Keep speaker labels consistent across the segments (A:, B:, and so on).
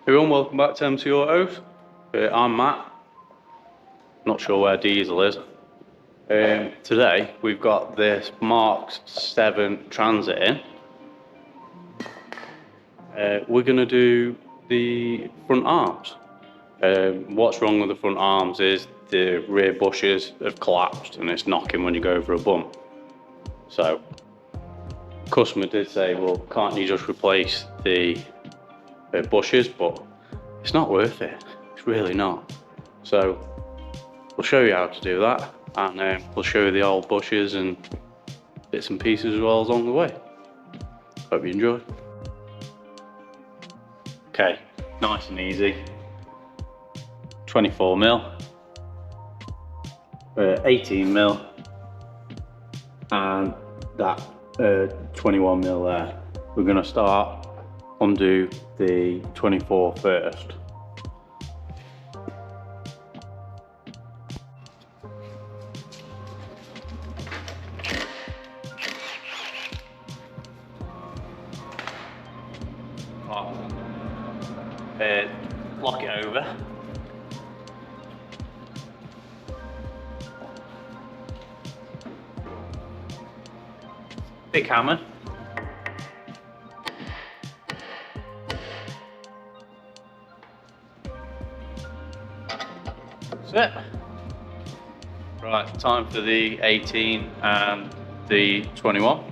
A: Everyone, welcome back to MT Autos. I'm Matt. Not sure where Diesel is. Today we've got this MK7 Transit in. We're going to do the front arms. What's wrong with the front arms is the rear bushes have collapsed and it's knocking when you go over a bump. So, customer did say, well, can't you just replace the bushes? But it's not worth it. It's really not. So we'll show you how to do that, and we'll show you the old bushes and bits and pieces as well along the way. Hope you enjoy. Okay, nice and easy. 24mm, 18mm, and that 21mm there. We're going to start undo the 24 first. Lock it over. Big hammer. That's it. Right, time for the 18 and the 21.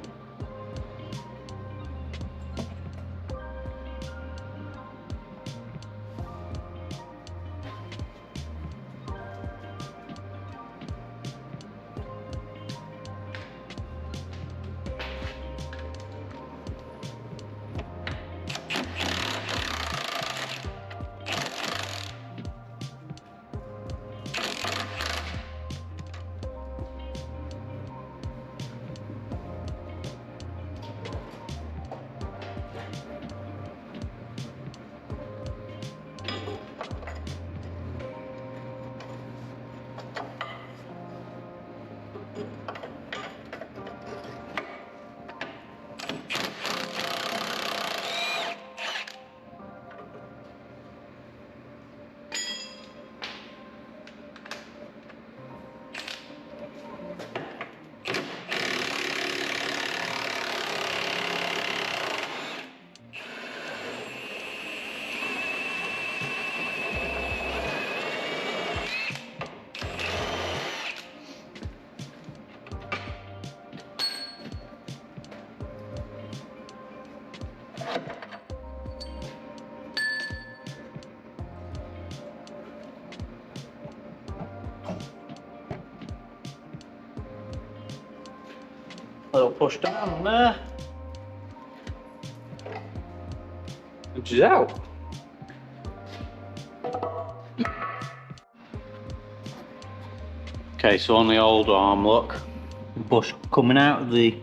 A: Little push down on there, and she's out. Okay, so on the old arm, look, bush coming out of the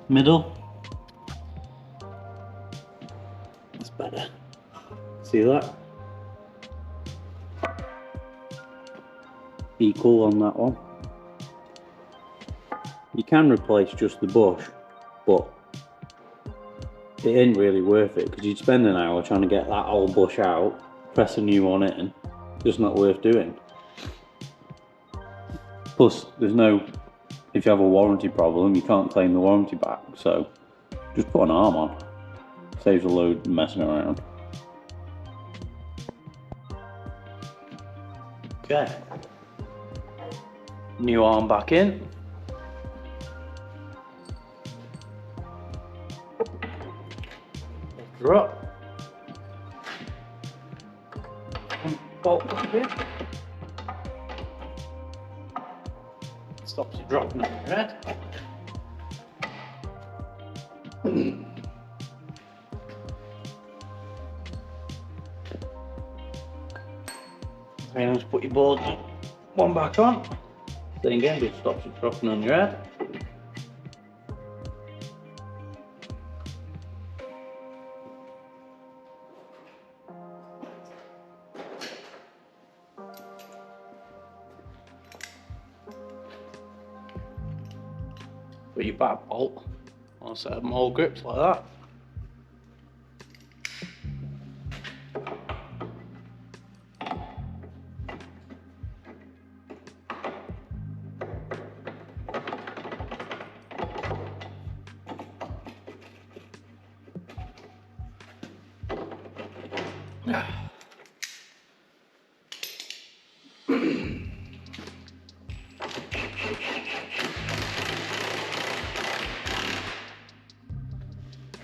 A: middle. That's better. See that? Equal on that one. You can replace just the bush, but it ain't really worth it because you'd spend an hour trying to get that old bush out, press a new one in. Just not worth doing. Plus, there's no, if you have a warranty problem, you can't claim the warranty back, so just put an arm on. Saves a load messing around. Okay. New arm back in. Up. Bolt back in. Stops it dropping on your head. Then just put your board one back on. Then again, it stops it dropping on your head. Put your back bolt on a set of mole grips like that.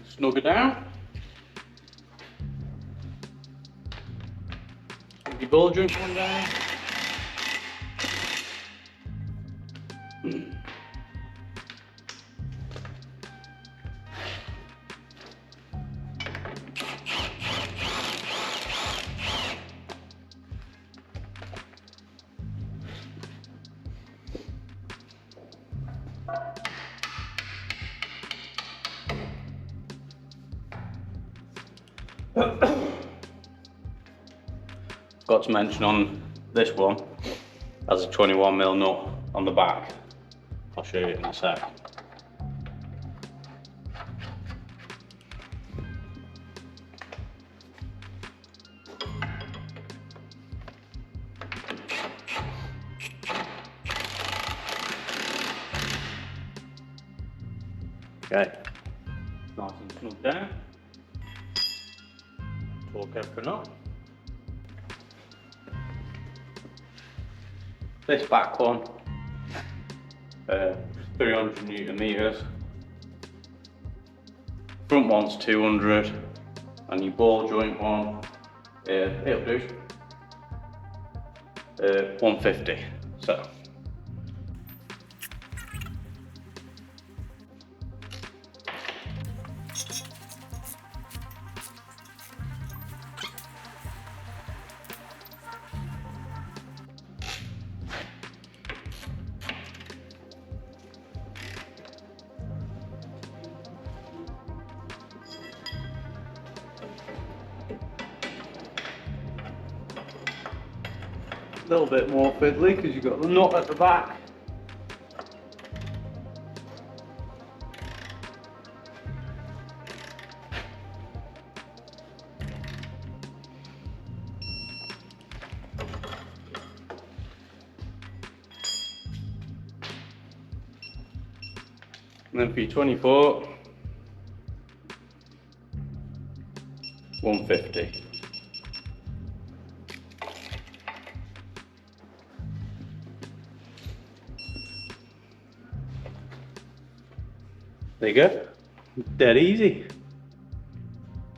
A: Snug it down. Your ball joint one down. Got to mention on this one, has a 21mm nut on the back. I'll show you in a sec. Okay, nice and snug down. Torque everything up. This back one, 300 Newton meters. Front one's 200, and your ball joint one, it'll do 150. So. A little bit more fiddly because you've got the nut at the back. And then for your 24, 150. There you go, dead easy.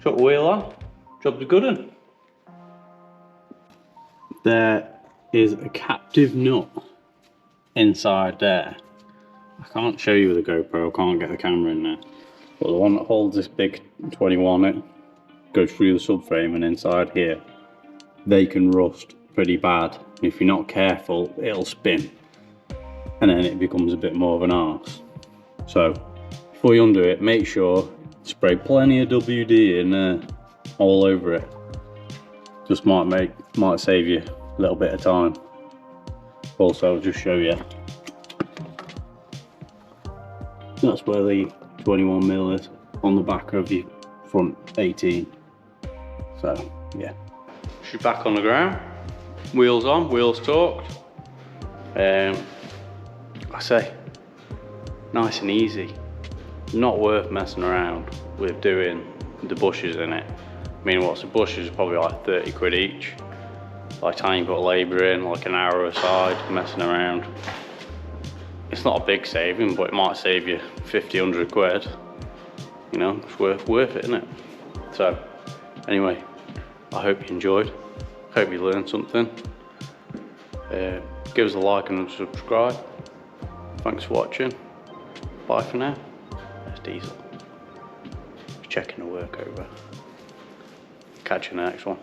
A: Chuck the wheel on, job the good one. There is a captive nut inside there. I can't show you with the GoPro, I can't get the camera in there. But the one that holds this big 21, it goes through the subframe and inside here, they can rust pretty bad. If you're not careful, it'll spin. And then it becomes a bit more of an arse. So, before you undo it, make sure you spray plenty of WD in there, all over it. Just might save you a little bit of time. Also, I'll just show you. That's where the 21mm is, on the back of your front 18. So, yeah. She's back on the ground, wheels on, wheels torqued. I say, nice and easy. Not worth messing around with doing the bushes in it. I mean, what's the bushes? Probably like 30 quid each. By the time you put labour in, like an hour aside, messing around. It's not a big saving, but it might save you 50, 100 quid. You know, it's worth it, isn't it? So, anyway, I hope you enjoyed. Hope you learned something. Give us a like and subscribe. Thanks for watching. Bye for now. There's Diesel. Just checking the work over. Catch you in the next one.